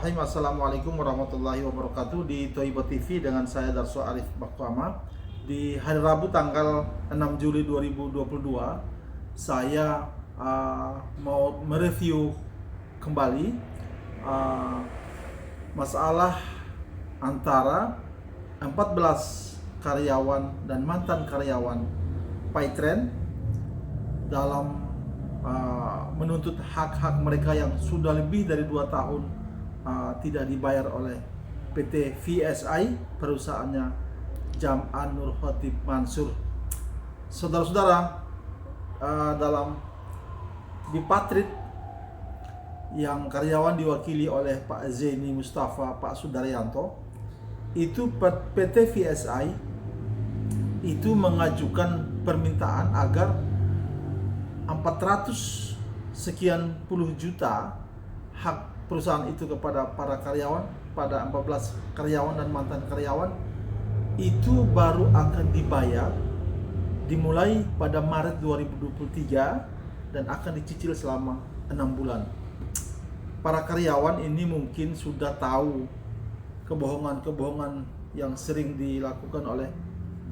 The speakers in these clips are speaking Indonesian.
Bismillahirrahmanirrahim. Assalamualaikum warahmatullahi wabarakatuh. Di Toibo TV dengan saya Darso Arif Bakwama. Di hari Rabu tanggal 6 Juli 2022, saya mau mereview kembali masalah antara 14 karyawan dan mantan karyawan Paytren dalam menuntut hak-hak mereka yang sudah lebih dari 2 tahun tidak dibayar oleh PT VSI, perusahaannya Jam'an Nur Khatib Mansur. Saudara-saudara, dalam Bipatrit yang karyawan diwakili oleh Pak Zaini Mustafa, Pak Sudaryanto, itu PT VSI itu mengajukan permintaan agar 400 sekian puluh juta hak perusahaan itu kepada para karyawan, pada 14 karyawan dan mantan karyawan itu baru akan dibayar dimulai pada Maret 2023 dan akan dicicil selama 6 bulan. Para karyawan ini mungkin sudah tahu kebohongan-kebohongan yang sering dilakukan oleh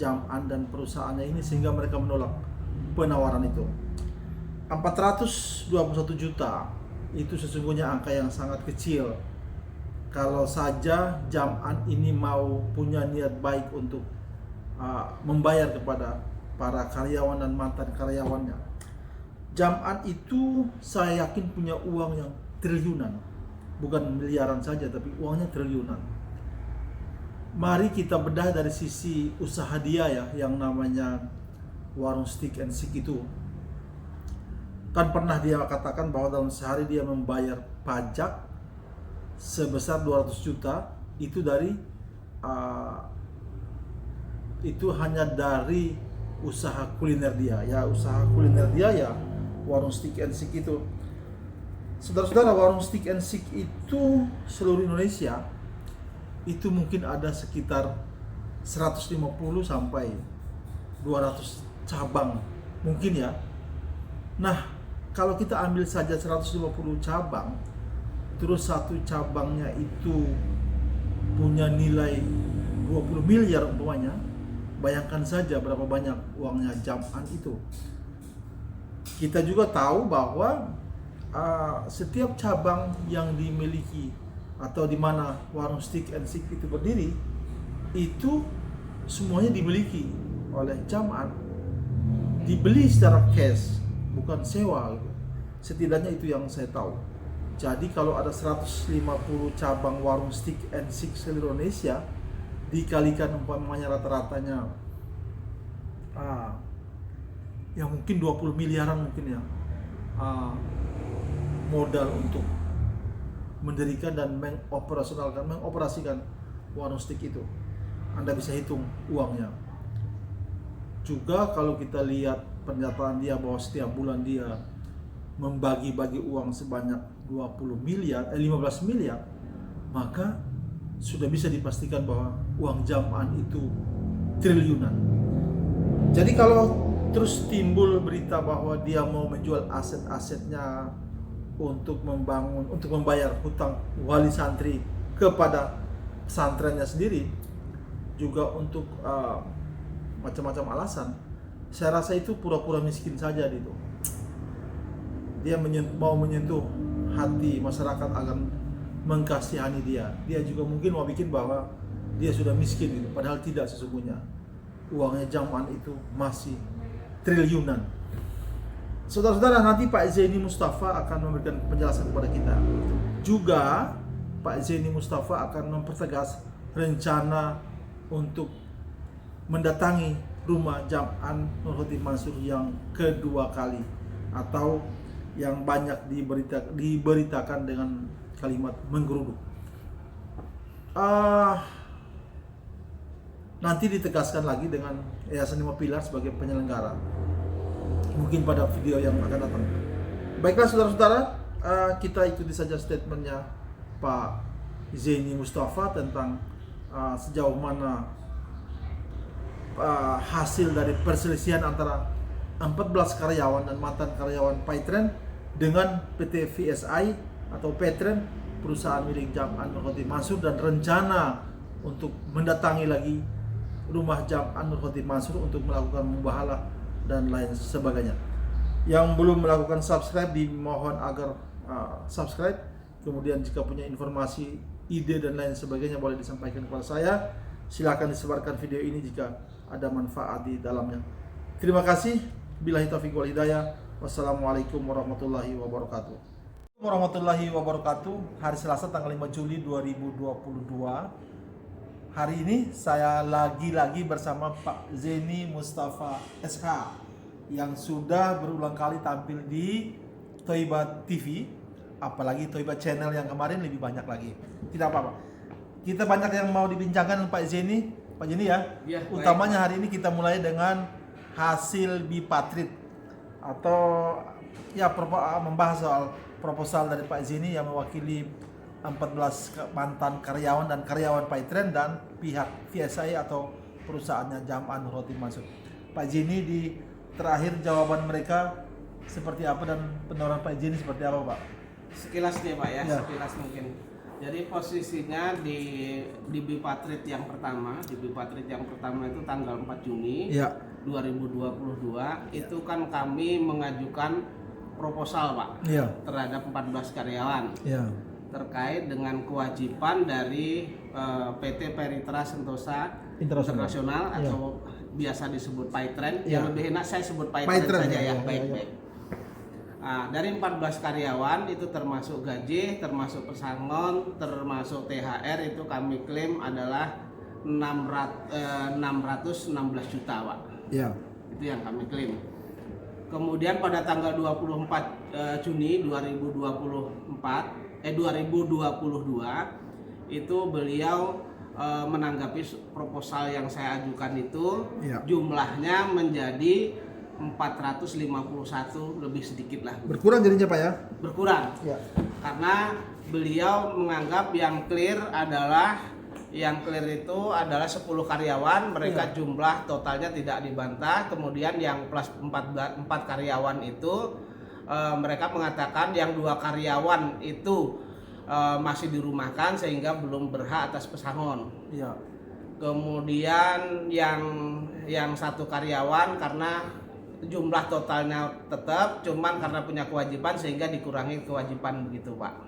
Jam'an dan perusahaannya ini, sehingga mereka menolak penawaran itu. 421 juta itu sesungguhnya angka yang sangat kecil kalau saja Jam'an ini mau punya niat baik untuk membayar kepada para karyawan dan mantan karyawannya. Jam'an itu saya yakin punya uang yang triliunan, bukan miliaran saja, tapi uangnya triliunan. Mari kita bedah dari sisi usaha dia ya, yang namanya warung stick and stick itu. Kan pernah dia katakan bahwa dalam sehari dia membayar pajak sebesar 200 juta, itu dari itu hanya dari usaha kuliner dia ya, usaha kuliner dia ya, warung stick and stick itu. Saudara-saudara, warung stick and stick itu seluruh Indonesia itu mungkin ada sekitar 150 sampai 200 cabang mungkin ya. Nah, kalau kita ambil saja 150 cabang, terus satu cabangnya itu punya nilai 20 miliar umpamanya, bayangkan saja berapa banyak uangnya Jam'an itu. Kita juga tahu bahwa setiap cabang yang dimiliki atau di mana warung stick and stick itu berdiri, itu semuanya dimiliki oleh Jam'an, dibeli secara cash, bukan sewa. Setidaknya itu yang saya tahu. Jadi kalau ada 150 cabang warung stick and stick seluruh Indonesia, dikalikan umpamanya rata-ratanya ya mungkin 20 miliaran mungkin ya, modal untuk mendirikan dan mengoperasikan warung stick itu. Anda bisa hitung uangnya. Juga kalau kita lihat pernyataan dia bahwa setiap bulan dia membagi-bagi uang sebanyak 15 miliar, maka sudah bisa dipastikan bahwa uang Jam'an itu triliunan. Jadi kalau terus timbul berita bahwa dia mau menjual aset-asetnya untuk membayar hutang wali santri kepada pesantrennya sendiri, juga untuk macam-macam alasan, saya rasa itu pura-pura miskin saja gitu. Dia mau menyentuh hati masyarakat agar mengkasihani dia. Dia juga mungkin mau bikin bahwa dia sudah miskin gitu, padahal tidak. Sesungguhnya uangnya Jam'an itu masih triliunan. Saudara-saudara, nanti Pak Zaini Mustafa akan memberikan penjelasan kepada kita. Juga Pak Zaini Mustafa akan mempertegas rencana untuk mendatangi rumah Jam'an Nur Khatib Mansur yang kedua kali, atau yang banyak diberitakan dengan kalimat menggeruduk. Nanti ditegaskan lagi dengan Yayasan 5 Pilar sebagai penyelenggara, mungkin pada video yang akan datang. Baiklah saudara-saudara, kita ikuti saja statementnya Pak Zaini Mustafa tentang sejauh mana hasil dari perselisihan antara 14 karyawan dan mantan karyawan Paytren dengan PT VSI atau Paytren perusahaan milik Jam'an Nur Khatib Mansur dan rencana untuk mendatangi lagi rumah Jam'an Nur Khatib Mansur untuk melakukan mubahalah dan lain sebagainya. Yang belum melakukan subscribe dimohon agar subscribe. Kemudian jika punya informasi, ide dan lain sebagainya boleh disampaikan kepada saya. Silakan disebarkan video ini jika ada manfaat di dalamnya. Terima kasih. Billahi taufiq wal hidayah. Wassalamualaikum warahmatullahi wabarakatuh. Warahmatullahi wabarakatuh. Hari Selasa tanggal 5 Juli 2022. Hari ini saya lagi-lagi bersama Pak Zeni Mustafa SH yang sudah berulang kali tampil di Thoibah TV, apalagi Thoibah Channel yang kemarin lebih banyak lagi. Tidak apa-apa. Kita banyak yang mau dibincangkan Pak Zeni ya. Ya, utamanya hari ini kita mulai dengan hasil Bipatrit atau ya membahas soal proposal dari Pak Zeni yang mewakili 14 mantan karyawan dan karyawan Paitren dan pihak VSI atau perusahaannya Jam'an Nur Khatib Mansur. Pak Zeni, di terakhir jawaban mereka seperti apa dan penawaran Pak Zeni seperti apa, Pak? Sekilas ya Pak ya. Sekilas mungkin. Jadi posisinya di Bipatrit yang pertama, itu tanggal 4 Juni 2022 itu kan kami mengajukan proposal Pak terhadap 14 karyawan terkait dengan kewajiban dari PT Peritra Sentosa Internasional atau biasa disebut Paitren. Yang lebih enak saya sebut Paitren saja ya. Baik. Nah, dari 14 karyawan itu termasuk gaji, termasuk pesangon, termasuk THR itu kami klaim adalah 616 juta Pak. Itu yang kami klaim. Kemudian pada tanggal 24 Juni 2022 itu beliau menanggapi proposal yang saya ajukan itu, jumlahnya menjadi 451 lebih sedikit lah. Berkurang jadinya Pak ya? Berkurang. Karena beliau menganggap yang clear itu adalah 10 karyawan, mereka jumlah totalnya tidak dibantah. Kemudian yang plus 4 karyawan itu mereka mengatakan yang 2 karyawan itu masih dirumahkan sehingga belum berhak atas pesangon. Kemudian yang 1 karyawan karena jumlah totalnya tetap, cuman karena punya kewajiban sehingga dikurangi kewajiban begitu Pak.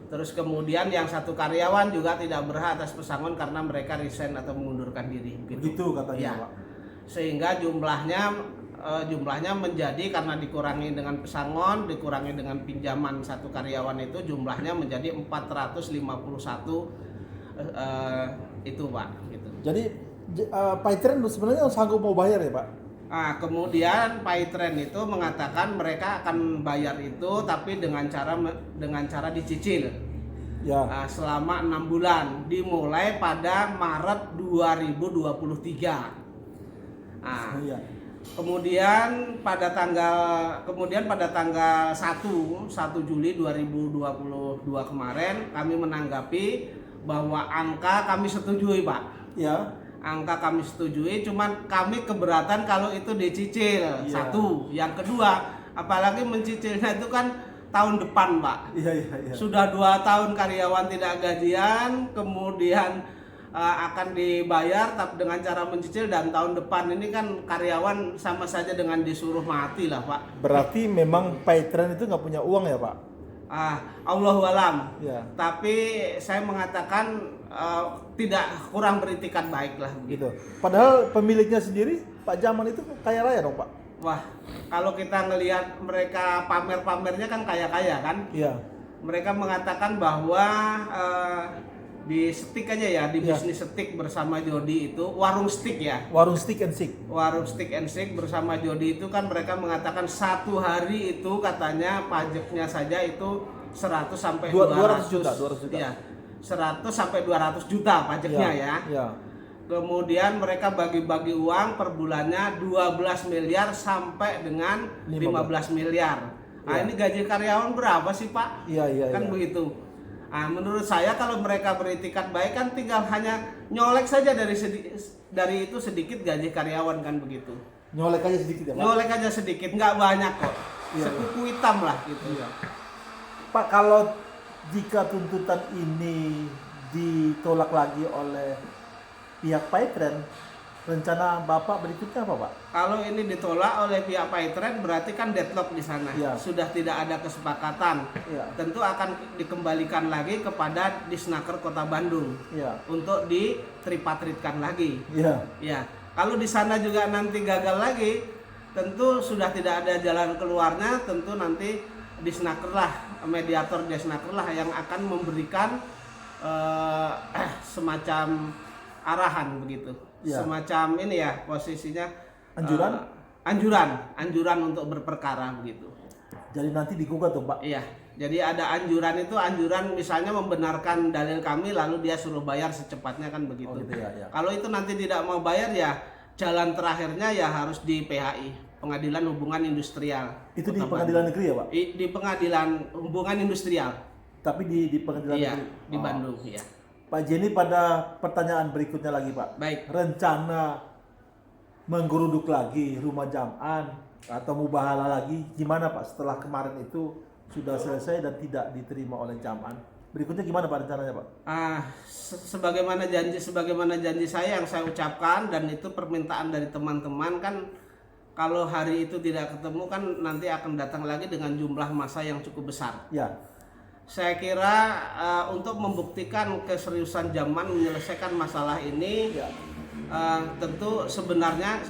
Terus kemudian yang 1 karyawan juga tidak berhak atas pesangon karena mereka resign atau mengundurkan diri. Begitu katanya Pak. Sehingga jumlahnya menjadi karena dikurangi dengan pesangon, dikurangi dengan pinjaman 1 karyawan itu jumlahnya menjadi 451 itu Pak. Gitu. Jadi Paitren sebenarnya sanggup mau bayar ya Pak? Kemudian Paitren itu mengatakan mereka akan bayar itu tapi dengan cara dicicil selama 6 bulan dimulai pada Maret 2023. Kemudian pada tanggal 1 Juli 2022 kemarin kami menanggapi bahwa angka kami setujui Pak. Angka kami setujui, cuman kami keberatan kalau itu dicicil. Satu, yang kedua, apalagi mencicilnya itu kan tahun depan Pak. Sudah 2 tahun karyawan tidak gajian, kemudian akan dibayar tapi dengan cara mencicil, dan tahun depan ini kan karyawan sama saja dengan disuruh mati lah Pak. Berarti memang Paitren itu nggak punya uang ya Pak? Allahualam. Tapi saya mengatakan tidak kurang beritikat baik lah gitu. Padahal pemiliknya sendiri Pak Jaman itu kaya raya dong Pak. Wah, kalau kita ngelihat mereka pamernya kan kaya-kaya kan. Mereka mengatakan bahwa di stick aja ya, di bisnis stick bersama Jody itu, warung stick and stick bersama Jody itu kan mereka mengatakan 1 hari itu katanya pajaknya saja itu 100 sampai 200 juta. 100 sampai 200 juta pajaknya ya. Kemudian mereka bagi-bagi uang per bulannya 12 miliar sampai dengan 15 miliar. Ini gaji karyawan berapa sih Pak? Kan begitu. Menurut saya kalau mereka beritikat baik kan tinggal hanya nyolek saja dari itu sedikit gaji karyawan kan begitu. Nyolek aja sedikit ya Pak? Nyolek aja sedikit, nggak banyak kok. Sekuku hitam lah gitu. Pak, kalau jika tuntutan ini ditolak lagi oleh pihak Paytrend, rencana Bapak berikutnya apa, Pak? Kalau ini ditolak oleh pihak Paytrend berarti kan deadlock di sana. Ya. Sudah tidak ada kesepakatan. Ya. Tentu akan dikembalikan lagi kepada Disnaker Kota Bandung Ya. untuk ditripatritkan lagi. Ya. Ya. Kalau di sana juga nanti gagal lagi, tentu sudah tidak ada jalan keluarnya. Tentu nanti Disnaker lah, mediator Disnaker lah yang akan memberikan semacam arahan begitu. Ya. Semacam ini ya posisinya Anjuran? Anjuran untuk berperkara begitu. Jadi nanti digugat tuh, Pak. Iya. Jadi ada anjuran itu anjuran misalnya membenarkan dalil kami lalu dia suruh bayar secepatnya kan begitu. Oh, gitu ya, ya. Kalau itu nanti tidak mau bayar ya jalan terakhirnya ya harus di PHI, Pengadilan Hubungan Industrial. Itu di Kota pengadilan Bandung. negeri ya, Pak? Di Pengadilan Hubungan Industrial. Tapi di pengadilan Iya, negeri. di Bandung, iya. Pak Jenny, pada pertanyaan berikutnya lagi, Pak. Baik. Rencana menggeruduk lagi rumah Jam'an atau mubahala lagi gimana, Pak, setelah kemarin itu sudah selesai dan tidak diterima oleh Jam'an? Berikutnya gimana, Pak, rencananya, Pak? Sebagaimana janji saya yang saya ucapkan dan itu permintaan dari teman-teman kan, kalau hari itu tidak ketemu kan nanti akan datang lagi dengan jumlah massa yang cukup besar. Ya. Saya kira untuk membuktikan keseriusan Jam'an menyelesaikan masalah ini, Ya. tentu sebenarnya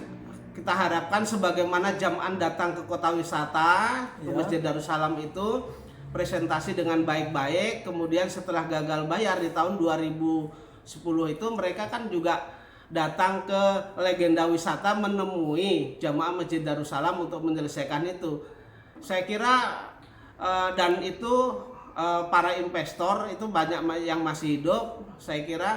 kita harapkan sebagaimana Jam'an datang ke kota wisata, ke Ya. Masjid Darussalam itu presentasi dengan baik-baik, kemudian setelah gagal bayar di tahun 2010 itu mereka kan juga datang ke legenda wisata menemui jamaah Masjid Darussalam untuk menyelesaikan itu. Saya kira dan itu para investor itu banyak yang masih hidup. Saya kira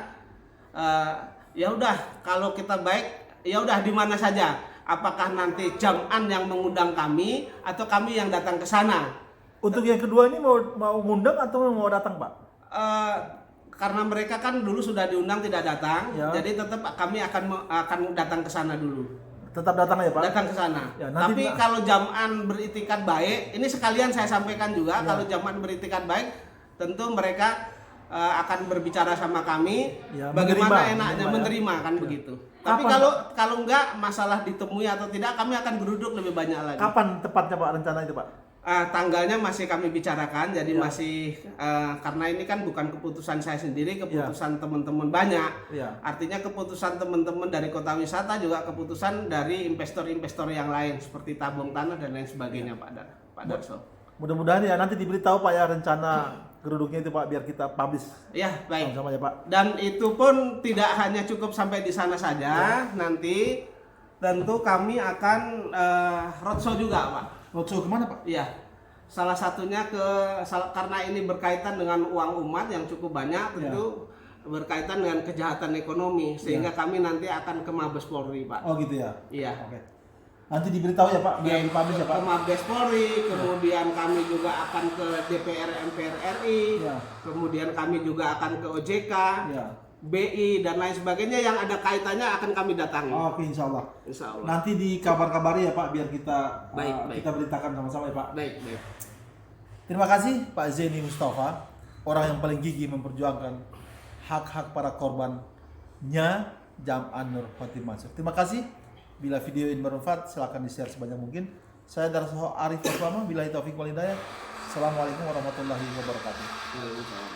ya udah, kalau kita baik ya udah di mana saja. Apakah nanti Jam'an yang mengundang kami atau kami yang datang ke sana? Untuk yang kedua ini mau ngundang atau mau datang, Pak? Karena mereka kan dulu sudah diundang tidak datang, Ya. jadi tetap kami akan datang ke sana dulu. Tetap datang ya, Pak? Datang ke sana. Ya, nanti Tapi kalau Jam'an beritikat baik, ini sekalian saya sampaikan juga, Ya. kalau Jam'an beritikat baik, tentu mereka akan berbicara sama kami, Ya, bagaimana menerima, enaknya ya. menerima kan Ya. begitu. Tapi Kapan, kalau enggak masalah ditemui atau tidak, kami akan geruduk lebih banyak lagi. Kapan tepatnya, Pak, rencana itu, Pak? Tanggalnya masih kami bicarakan, jadi Ya. masih karena ini kan bukan keputusan saya sendiri, keputusan teman-teman banyak. Ya. Artinya keputusan teman-teman dari kota wisata juga keputusan dari investor-investor yang lain seperti tabung tanah dan lain sebagainya, Pak Darso. Mudah-mudahan ya nanti diberitahu, Pak, ya rencana geruduknya itu, Pak, biar kita publish Ya, baik. sama-sama ya, Pak. Dan itu pun tidak hanya cukup sampai di sana saja, nanti tentu kami akan roadshow juga, Pak. Roadshow kemana, Pak? Iya, salah satunya karena ini berkaitan dengan uang umat yang cukup banyak, tentu berkaitan dengan kejahatan ekonomi, sehingga kami nanti akan ke Mabes Polri, Pak. Oh gitu ya. Iya. Oke. Nanti diberitahu ya, Pak, biar dipublish ya, Pak. Ke Mabes Polri, kemudian kami juga akan ke DPR MPR RI, Ya. kemudian kami juga akan ke OJK, Ya. BI dan lain sebagainya yang ada kaitannya akan kami datangi. Oke, insya Allah. Insya Allah. Nanti dikabar-kabari ya, Pak, biar kita Baik. kita beritakan sama-sama ya, Pak. Baik. Terima kasih Pak Zeni Mustafa, orang yang paling gigih memperjuangkan hak-hak para korbannya Jam'an Nur Khotim Mansur. Terima kasih. Bila video ini bermanfaat, silakan di-share sebanyak mungkin. Saya Darso Arif Waslama, billahi taufiq wal hidayah. Assalamualaikum warahmatullahi wabarakatuh. Waalaikumsalam.